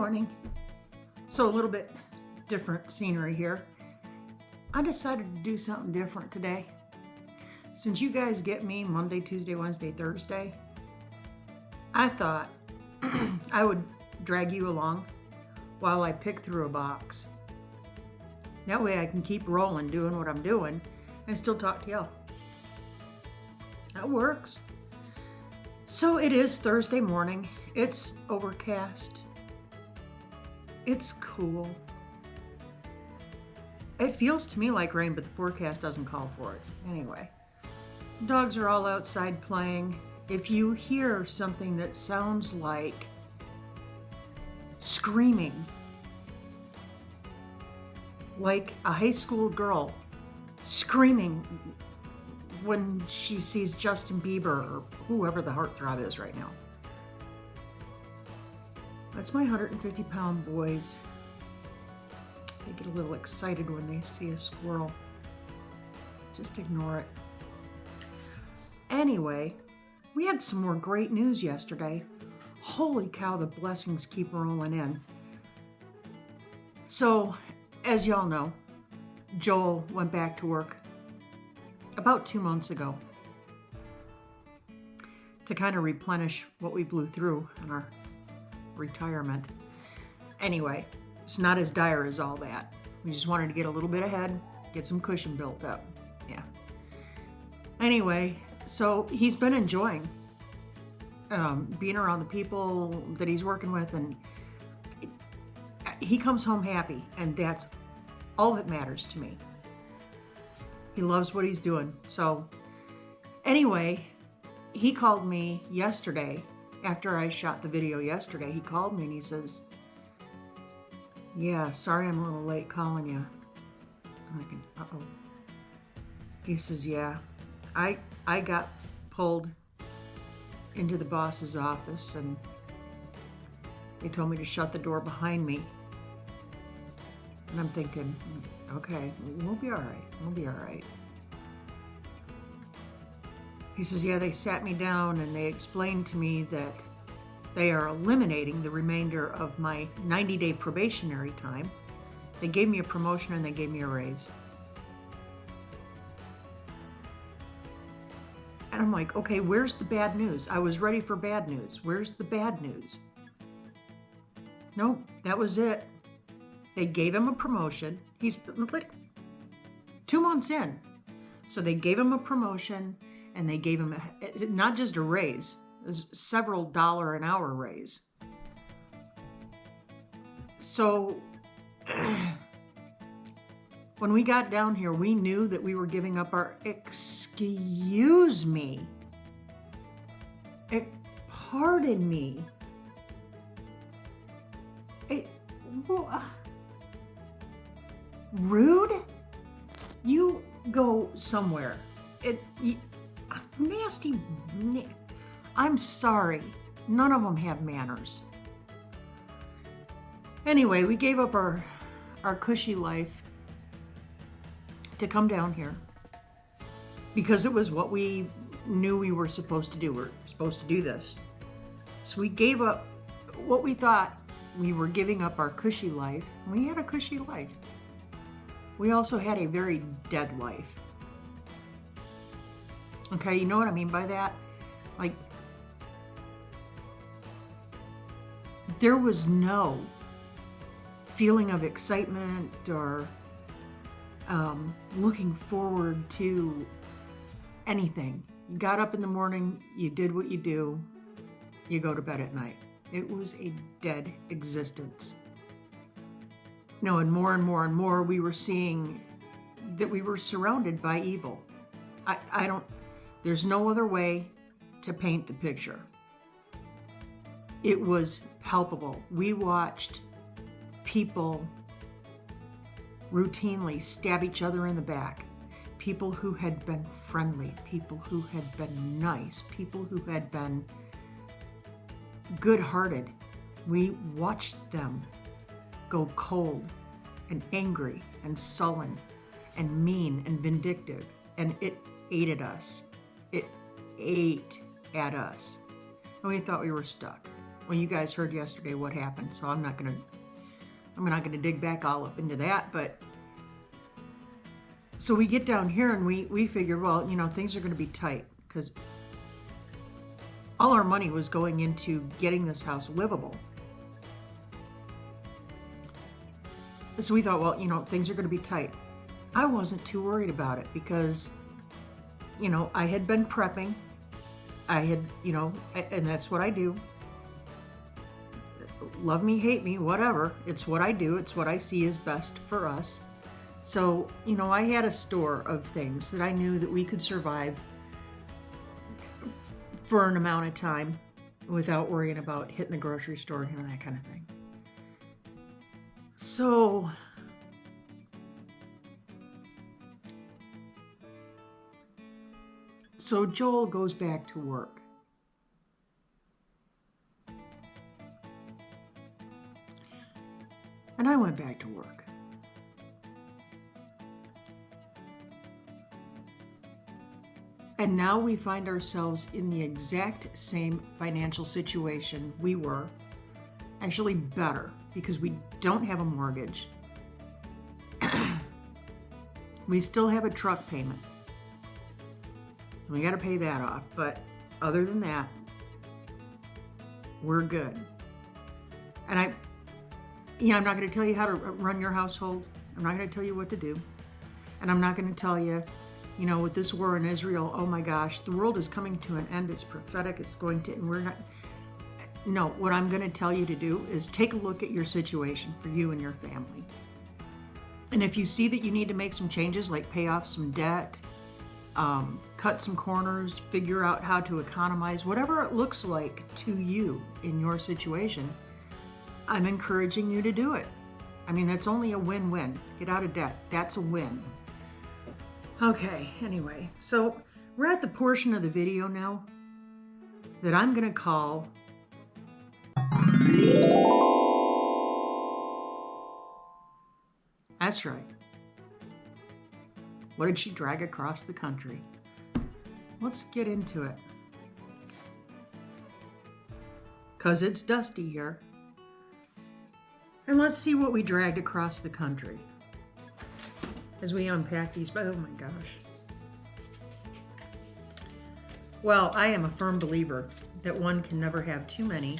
morning. So a little bit different scenery here. I decided to do something different today. Since you guys get me Monday, Tuesday, Wednesday, Thursday, I thought I would drag you along while I pick through a box. That way I can keep rolling doing what I'm doing and still talk to y'all. That works. So it is Thursday morning. It's overcast. It's cool. It feels to me like rain, but the forecast doesn't call for it. Anyway, dogs are all outside playing. If you hear something that sounds like screaming, like a high school girl screaming when she sees Justin Bieber or whoever the heartthrob is right now, that's my 150-pound boys. They get a little excited when they see a squirrel. Just ignore it. Anyway, we had some more great news yesterday. Holy cow, the blessings keep rolling in. So, as y'all know, Joel went back to work about 2 months ago to kind of replenish what we blew through in our retirement. Anyway, it's not as dire as all that. We just wanted to get a little bit ahead, get some cushion built up. Yeah. Anyway, so he's been enjoying being around the people that he's working with, and he comes home happy, and that's all that matters to me. He loves what he's doing. So anyway, he called me yesterday after I shot the video yesterday. He called me and he says, "Yeah, sorry I'm a little late calling you." I'm like, uh-oh. He says, "Yeah, I got pulled into the boss's office and they told me to shut the door behind me." And I'm thinking, okay, we'll be all right. We'll be all right. He says, "Yeah, they sat me down and they explained to me that they are eliminating the remainder of my 90-day probationary time. They gave me a promotion and they gave me a raise." And I'm like, okay, where's the bad news? I was ready for bad news. Where's the bad news? Nope, that was it. They gave him a promotion. He's 2 months in. So they gave him a promotion and they gave him not just a raise, it was several dollar an hour raise. So when we got down here, we knew that we were giving up our, excuse me, pardon me. Rude? You go somewhere. Nasty. I'm sorry. None of them have manners. Anyway, we gave up our cushy life to come down here because it was what we knew we were supposed to do. We're supposed to do this. So we gave up what we thought we were giving up our cushy life. We had a cushy life. We also had a very dead life. Okay, you know what I mean by that? Like, there was no feeling of excitement or looking forward to anything. You got up in the morning, you did what you do, you go to bed at night. It was a dead existence. No, and more and more and more, we were seeing that we were surrounded by evil. There's no other way to paint the picture. It was palpable. We watched people routinely stab each other in the back. People who had been friendly, people who had been nice, people who had been good-hearted. We watched them go cold and angry and sullen and mean and vindictive, and it ate at us. It ate at us. And we thought we were stuck. Well, you guys heard yesterday what happened, so I'm not gonna dig back all up into that, but so we get down here and we figure, well, things are gonna be tight because all our money was going into getting this house livable. So we thought, well, things are gonna be tight. I wasn't too worried about it because, I had been prepping. I had, and that's what I do. Love me, hate me, whatever. It's what I do. It's what I see is best for us. So, I had a store of things that I knew that we could survive for an amount of time without worrying about hitting the grocery store, that kind of thing. So Joel goes back to work. And I went back to work. And now we find ourselves in the exact same financial situation we were, actually better, because we don't have a mortgage. We still have a truck payment. We got to pay that off, but other than that, we're good. And I'm not going to tell you how to run your household. I'm not going to tell you what to do. And I'm not going to tell you, with this war in Israel, oh my gosh, the world is coming to an end. It's prophetic. It's going to, and we're not. No, what I'm going to tell you to do is take a look at your situation for you and your family. And if you see that you need to make some changes, like pay off some debt, cut some corners, figure out how to economize, whatever it looks like to you in your situation, I'm encouraging you to do it. I mean, that's only a win-win. Get out of debt. That's a win. Okay, anyway, so we're at the portion of the video now that I'm going to call That's right. What did she drag across the country? Let's get into it. 'Cause it's dusty here. And let's see what we dragged across the country as we unpack these. Oh my gosh. Well, I am a firm believer that one can never have too many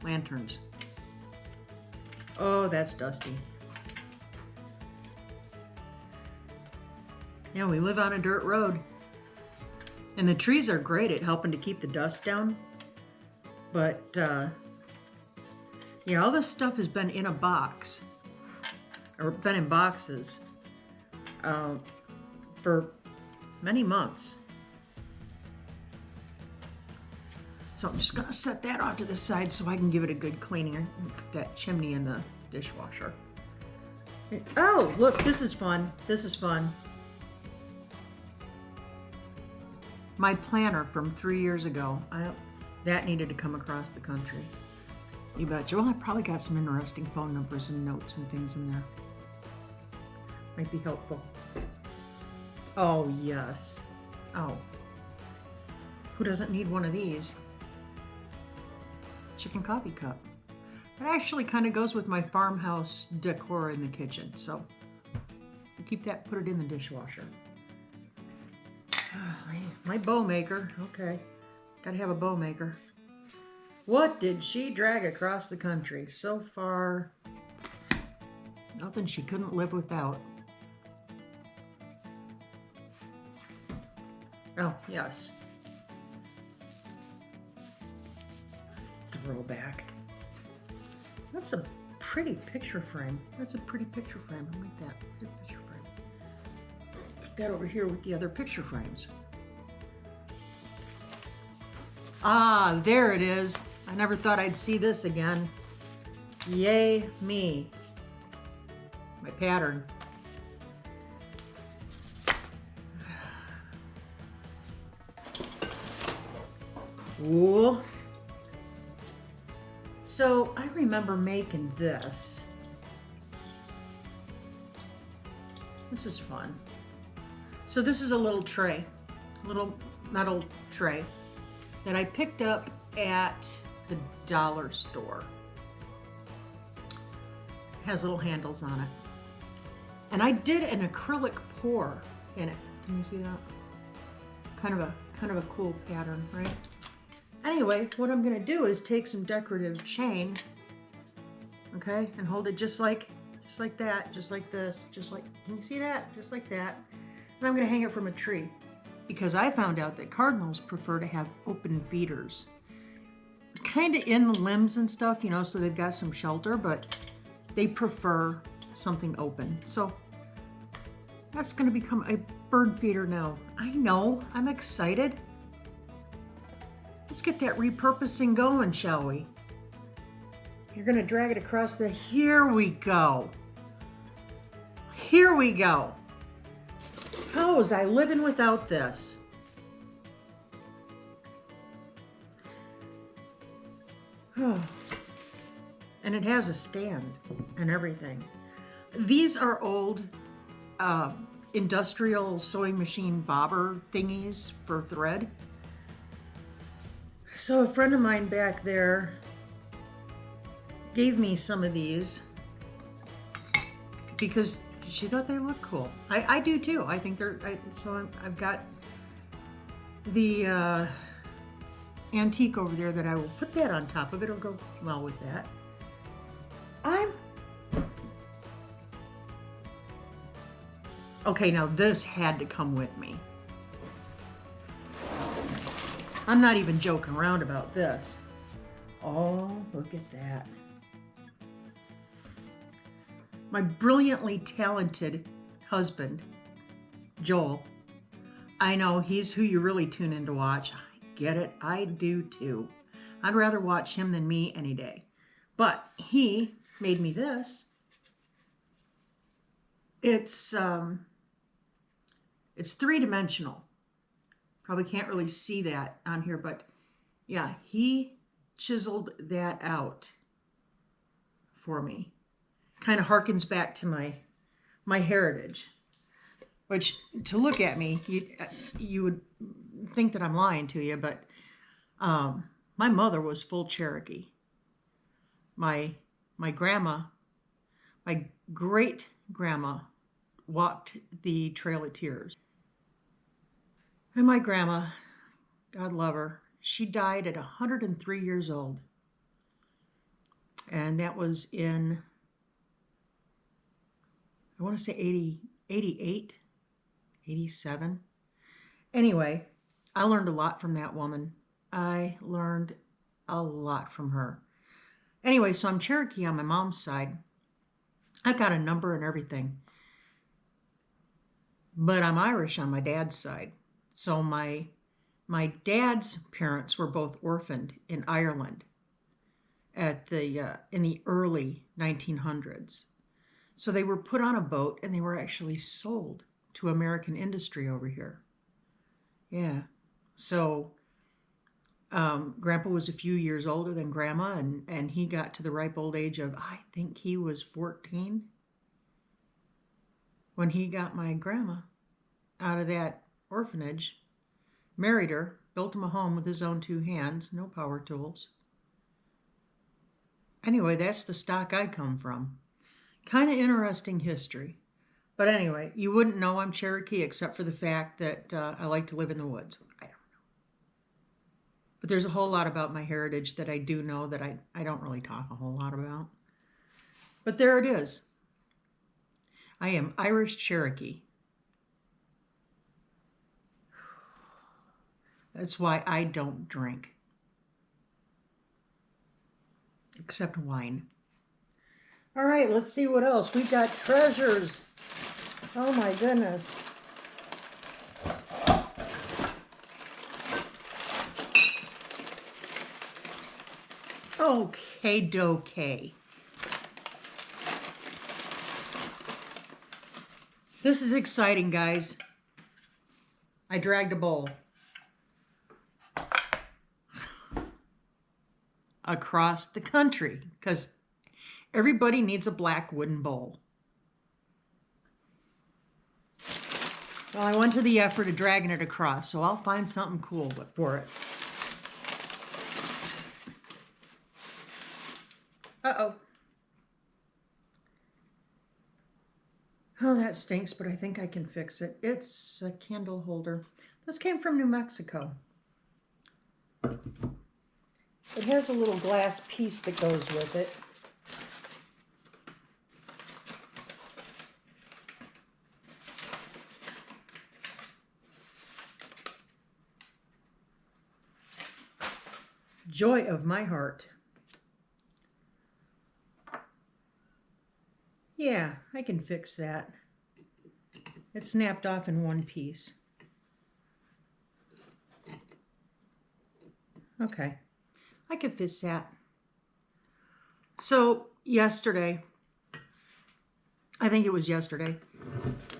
lanterns. Oh, that's dusty. Yeah, we live on a dirt road. And the trees are great at helping to keep the dust down. But, yeah, all this stuff has been in a box, or been in boxes, for many months. So I'm just gonna set that off to the side so I can give it a good cleaning and put that chimney in the dishwasher. Oh, look, this is fun. This is fun. My planner from 3 years ago, that needed to come across the country. You betcha. Well, I probably got some interesting phone numbers and notes and things in there. Might be helpful. Oh, yes. Oh. Who doesn't need one of these? Chicken coffee cup. It actually kind of goes with my farmhouse decor in the kitchen, so I keep that, put it in the dishwasher. My bow maker. Okay. Gotta have a bow maker. What did she drag across the country? So far, nothing she couldn't live without. Oh, yes. Throwback. That's a pretty picture frame. That's a pretty picture frame. I like that. Pretty picture frame. Put that over here with the other picture frames. Ah, there it is. I never thought I'd see this again. Yay me. My pattern. Ooh. So I remember making this. This is fun. So this is a little tray, little metal tray that I picked up at the dollar store. Has little handles on it. And I did an acrylic pour in it. Can you see that? Kind of a cool pattern, right? Anyway, what I'm gonna do is take some decorative chain, okay, and hold it just like that, just like this, just like, can you see that? Just like that. And I'm gonna hang it from a tree because I found out that cardinals prefer to have open feeders. Kind of in the limbs and stuff, you know, so they've got some shelter, but they prefer something open. So that's gonna become a bird feeder now. I know, I'm excited. Let's get that repurposing going, shall we? You're gonna drag it across the, here we go. Here we go. How was I living without this? Oh. And it has a stand and everything. These are old industrial sewing machine bobber thingies for thread. So a friend of mine back there gave me some of these because she thought they looked cool. I do too. I think they're, I've got the antique over there that I will put that on top of it. It'll go well with that. Okay, now this had to come with me. I'm not even joking around about this. Oh, look at that. My brilliantly talented husband, Joel, I know he's who you really tune in to watch. I get it, I do too. I'd rather watch him than me any day. But he made me this. It's three-dimensional. Probably can't really see that on here, but yeah, he chiseled that out for me. Kind of harkens back to my heritage, which to look at me, you would think that I'm lying to you, but my mother was full Cherokee. My grandma, my great grandma walked the Trail of Tears. And my grandma, God love her, she died at 103 years old. And that was in, I want to say 88, 87. Anyway, I learned a lot from that woman. I learned a lot from her. Anyway, so I'm Cherokee on my mom's side. I've got a number and everything. But I'm Irish on my dad's side. So my dad's parents were both orphaned in Ireland at in the early 1900s. So they were put on a boat and they were actually sold to American industry over here. Yeah. So Grandpa was a few years older than Grandma, and he got to the ripe old age of, I think he was 14 when he got my grandma out of that orphanage, married her, built him a home with his own two hands, no power tools. Anyway, that's the stock I come from. Kind of interesting history. But anyway, you wouldn't know I'm Cherokee except for the fact that I like to live in the woods. I don't know. But there's a whole lot about my heritage that I do know that I don't really talk a whole lot about. But there it is. I am Irish Cherokee. That's why I don't drink. Except wine. All right, let's see what else. We've got treasures. Oh my goodness. Okay, dokay. This is exciting, guys. I dragged a bowl across the country because everybody needs a black wooden bowl. Well, I went to the effort of dragging it across, so I'll find something cool for it. Uh-oh. Oh, that stinks, but I think I can fix it. It's a candle holder. This came from New Mexico. It has a little glass piece that goes with it. Joy of my heart. Yeah, I can fix that. It snapped off in one piece. Okay, I could fix that. So yesterday, I think it was yesterday,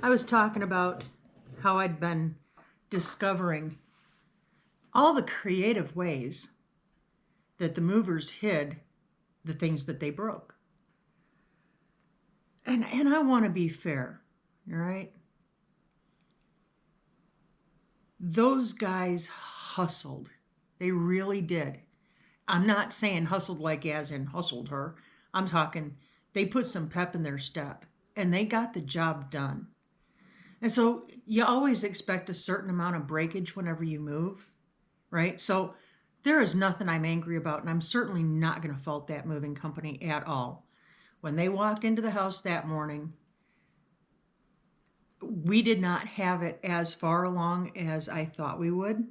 I was talking about how I'd been discovering all the creative ways that the movers hid the things that they broke. And I want to be fair, all right? Those guys hustled. They really did. I'm not saying hustled like as in hustled her. I'm talking they put some pep in their step and they got the job done. And so you always expect a certain amount of breakage whenever you move, right? So there is nothing I'm angry about, and I'm certainly not going to fault that moving company at all. When they walked into the house that morning, we did not have it as far along as I thought we would.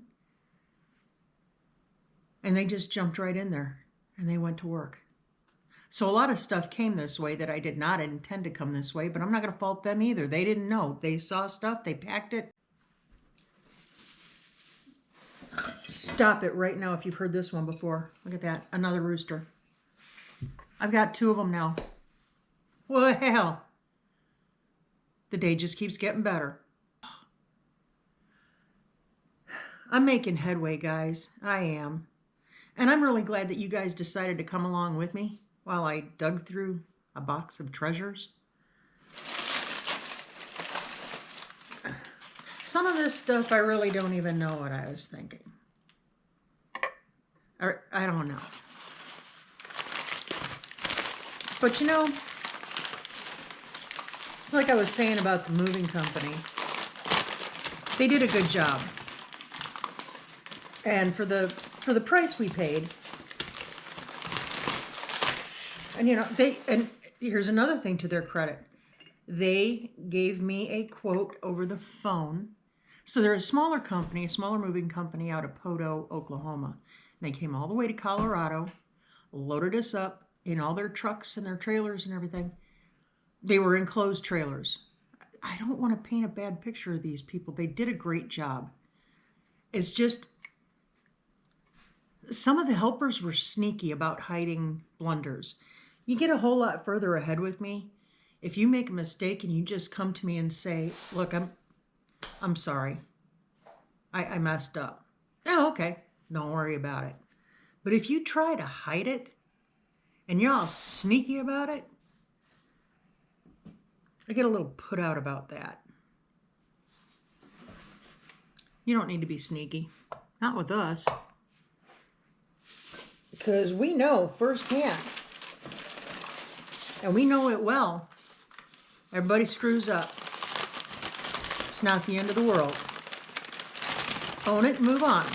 And they just jumped right in there and they went to work. So a lot of stuff came this way that I did not intend to come this way, but I'm not going to fault them either. They didn't know. They saw stuff, they packed it. Stop it right now if you've heard this one before. Look at that, another rooster. I've got 2 of them now. Well, the day just keeps getting better. I'm making headway, guys. I am. And I'm really glad that you guys decided to come along with me while I dug through a box of treasures. Some of this stuff I really don't even know what I was thinking. Or I don't know. But you know, it's like I was saying about the moving company. They did a good job. And for the price we paid, and you know, and here's another thing to their credit. They gave me a quote over the phone. So they're a smaller company, a smaller moving company out of Poto, Oklahoma. They came all the way to Colorado, loaded us up in all their trucks and their trailers and everything. They were enclosed trailers. I don't want to paint a bad picture of these people. They did a great job. It's just some of the helpers were sneaky about hiding blunders. You get a whole lot further ahead with me. If you make a mistake and you just come to me and say, look, I'm sorry. I messed up. Oh, okay. Don't worry about it. But if you try to hide it and you're all sneaky about it, I get a little put out about that. You don't need to be sneaky. Not with us. Because we know firsthand, and we know it well, everybody screws up. It's not the end of the world. Own it and move on.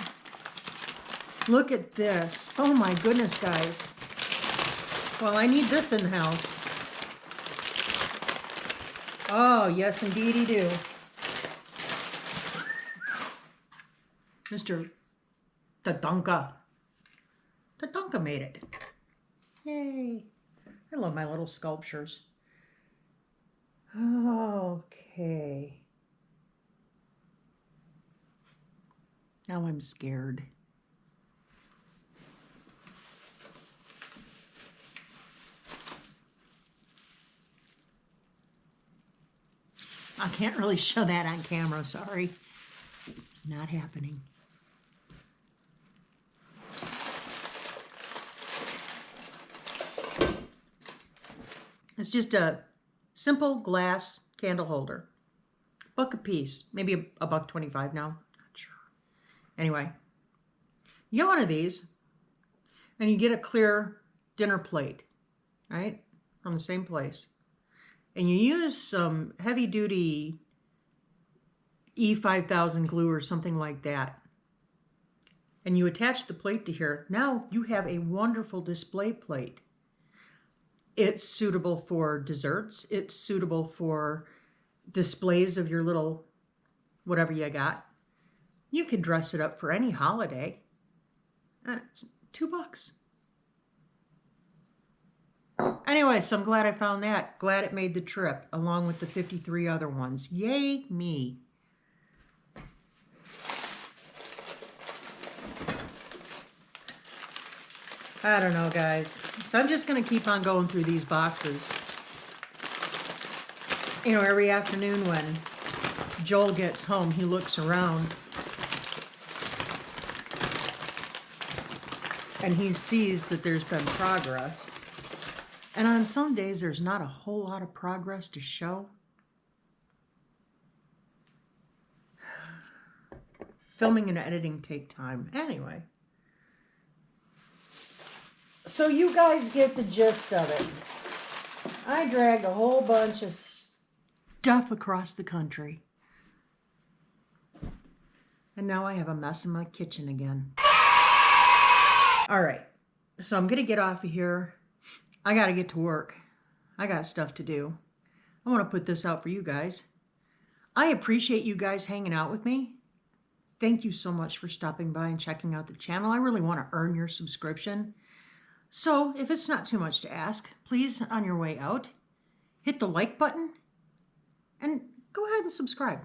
Look at this. Oh my goodness, guys. Well, I need this in the house. Oh, yes, indeedy do. Mr. Tatanka. Tatanka made it. Yay. I love my little sculptures. Okay. Now I'm scared. I can't really show that on camera, sorry. It's not happening. It's just a simple glass candle holder. $1 a piece, maybe a $1.25 now, not sure. Anyway, you get one of these and you get a clear dinner plate. right? From the same place. And you use some heavy duty E5000 glue or something like that. And you attach the plate to here. Now you have a wonderful display plate. It's suitable for desserts. It's suitable for displays of your little whatever you got. You can dress it up for any holiday. It's $2. Anyway, so I'm glad I found that. Glad it made the trip, along with the 53 other ones. Yay me. I don't know, guys. So I'm just going to keep on going through these boxes. You know, every afternoon when Joel gets home, he looks around and he sees that there's been progress. And on some days, there's not a whole lot of progress to show. Filming and editing take time. Anyway. So you guys get the gist of it. I dragged a whole bunch of stuff across the country. And now I have a mess in my kitchen again. All right. So I'm going to get off of here. I got to get to work. I got stuff to do. I want to put this out for you guys. I appreciate you guys hanging out with me. Thank you so much for stopping by and checking out the channel. I really want to earn your subscription. So if it's not too much to ask, please, on your way out, hit the like button and go ahead and subscribe.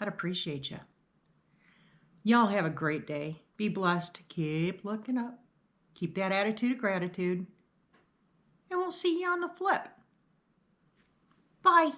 I'd appreciate you. Y'all have a great day. Be blessed. Keep looking up. Keep that attitude of gratitude. And we'll see you on the flip. Bye.